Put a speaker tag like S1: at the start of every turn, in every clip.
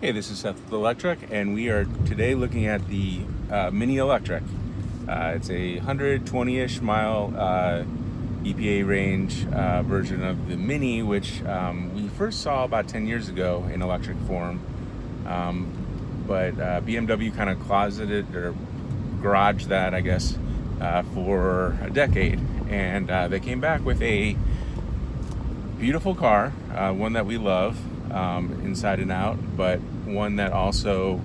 S1: Hey, this is Seth with Electrek, and we are today looking at the Mini Electrek. It's a 120-ish mile EPA range version of the Mini, which we first saw about 10 years ago in electric form. But BMW kind of closeted or garaged that, I guess, for a decade. And they came back with a beautiful car, one that we love inside and out, but one that also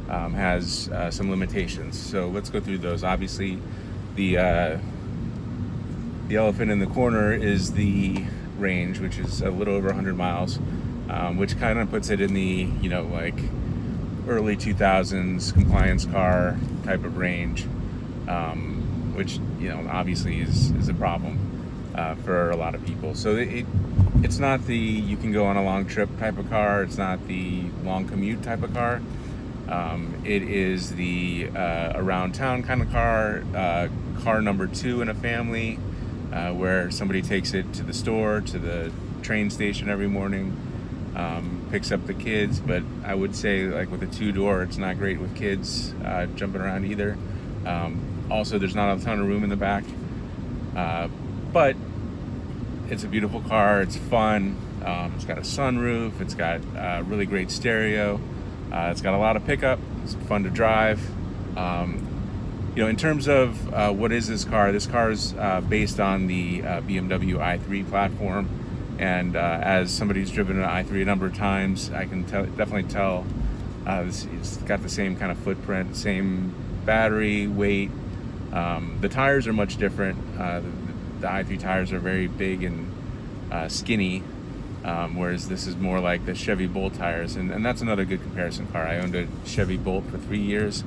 S1: has some limitations. So let's go through those. Obviously, the elephant in the corner is the range, which is a little over 100 miles, which kind of puts it in the like early 2000s compliance car type of range, which obviously is a problem for a lot of people. So it's not the you can go on a long trip type of car. It's not the long commute type of car. It is the around town kind of car, car number 2 in a family, where somebody takes it to the store, to the train station every morning, picks up the kids. But I would say, like, with a 2-door, it's not great with kids jumping around either. Also, there's not a ton of room in the back, but it's a beautiful car. It's fun. It's got a sunroof. It's got really great stereo. It's got a lot of pickup. It's fun to drive. In terms of what is this car? This car is based on the BMW i3 platform. And as somebody who's driven an i3 a number of times, I can definitely tell it's got the same kind of footprint, same battery, weight. The tires are much different. The i3 tires are very big and skinny, whereas this is more like the Chevy Bolt tires, and that's another good comparison car. I owned a Chevy Bolt for 3 years.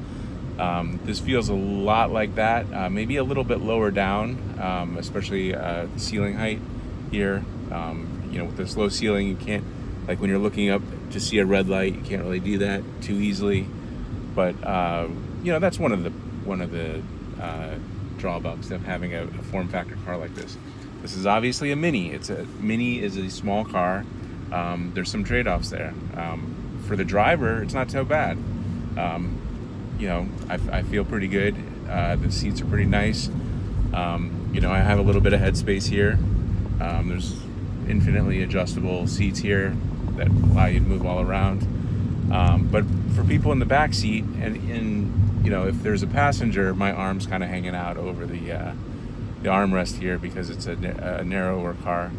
S1: This feels a lot like that, maybe a little bit lower down, especially the ceiling height here. With this low ceiling, you can't, like when you're looking up to see a red light, you can't really do that too easily. But that's one of the drawbacks of having a form factor car like this. This is obviously a Mini. Mini is a small car. There's some trade-offs there. For the driver, it's not so bad. I feel pretty good. The seats are pretty nice. I have a little bit of headspace here. There's infinitely adjustable seats here that allow you to move all around. But for people in the back seat, and if there's a passenger, my arm's kind of hanging out over the armrest here because it's a narrower car.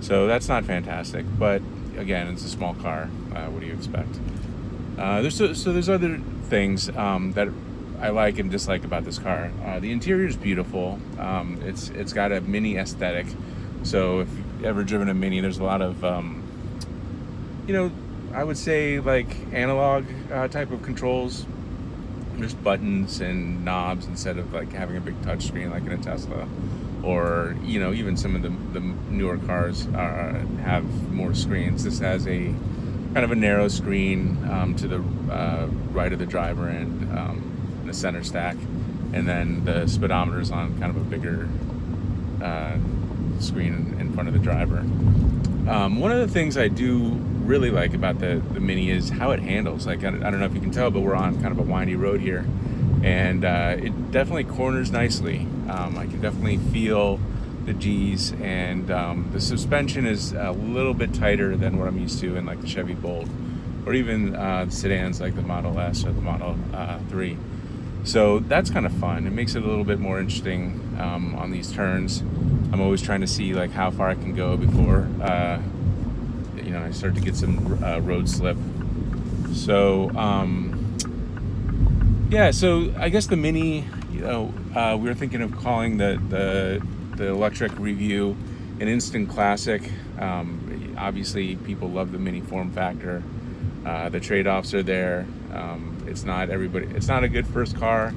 S1: So that's not fantastic. But again, it's a small car. What do you expect? There's other things that I like and dislike about this car. The interior is beautiful. It's got a Mini aesthetic. So if you've ever driven a Mini, there's a lot of I would say like analog type of controls. There's buttons and knobs instead of like having a big touch screen like in a Tesla, or even some of the newer cars have more screens. This has a kind of a narrow screen to the right of the driver end, in the center stack, and then the speedometer is on kind of a bigger screen in front of the driver. One of the things I do really like about the Mini is how it handles. Like, I don't know if you can tell, but we're on kind of a windy road here, and it definitely corners nicely. I can definitely feel the G's, and the suspension is a little bit tighter than what I'm used to in like the Chevy Bolt, or even the sedans like the Model S or the Model 3. So that's kind of fun. It makes it a little bit more interesting on these turns. I'm always trying to see like how far I can go before I start to get some road slip. So so I guess the Mini, we were thinking of calling the Electrek review an instant classic. Obviously, people love the Mini form factor. The trade-offs are there. It's not a good first car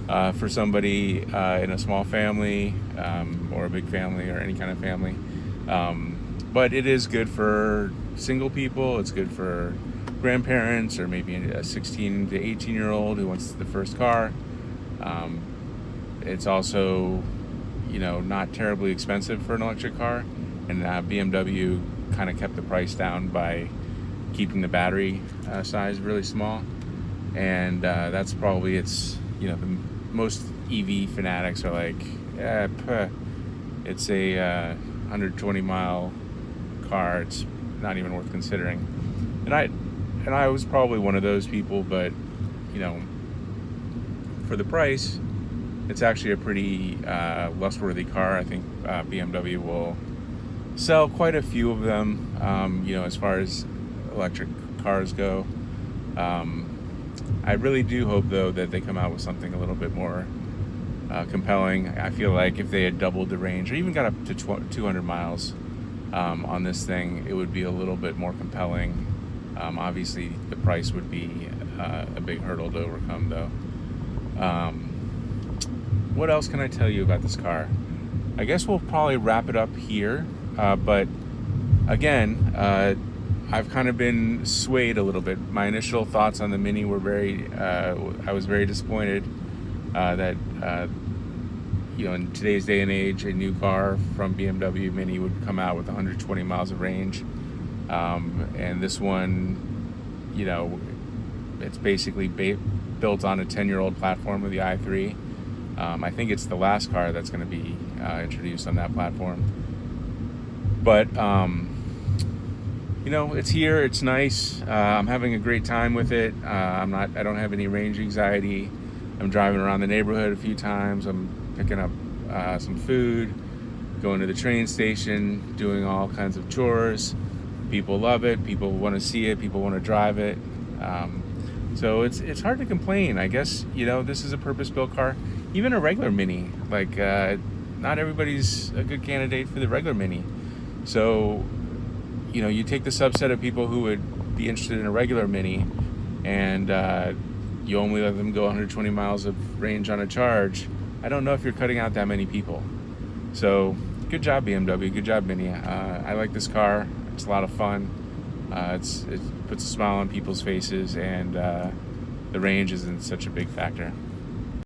S1: for somebody in a small family or a big family or any kind of family. But it is good for single people. It's good for grandparents or maybe a 16 to 18-year-old who wants the first car. It's also, not terribly expensive for an electric car. And BMW kind of kept the price down by keeping the battery size really small, and that's probably the most EV fanatics are like, it's a 120 mile car, it's not even worth considering. And I was probably one of those people, but for the price, it's actually a pretty lust-worthy car. I think BMW will sell quite a few of them, as far as electric cars go. I really do hope, though, that they come out with something a little bit more compelling. I feel like if they had doubled the range or even got up to 200 miles on this thing, it would be a little bit more compelling. Obviously, the price would be a big hurdle to overcome, though. What else can I tell you about this car? I guess we'll probably wrap it up here, but again, I've kind of been swayed a little bit. My initial thoughts on the Mini were I was very disappointed that in today's day and age, a new car from BMW Mini would come out with 120 miles of range, and this one, it's basically built on a 10-year-old platform of the i3. I think it's the last car that's going to be introduced on that platform. But it's here. It's nice. I'm having a great time with it. I don't have any range anxiety. I'm driving around the neighborhood a few times. I'm picking up some food, going to the train station, doing all kinds of chores. People love it. People want to see it. People want to drive it. So it's hard to complain. I guess this is a purpose-built car. Even a regular Mini, not everybody's a good candidate for the regular Mini. So you take the subset of people who would be interested in a regular Mini, and you only let them go 120 miles of range on a charge. I don't know if you're cutting out that many people. So good job, BMW. Good job, Mini. I like this car. It's a lot of fun. It puts a smile on people's faces, and the range isn't such a big factor.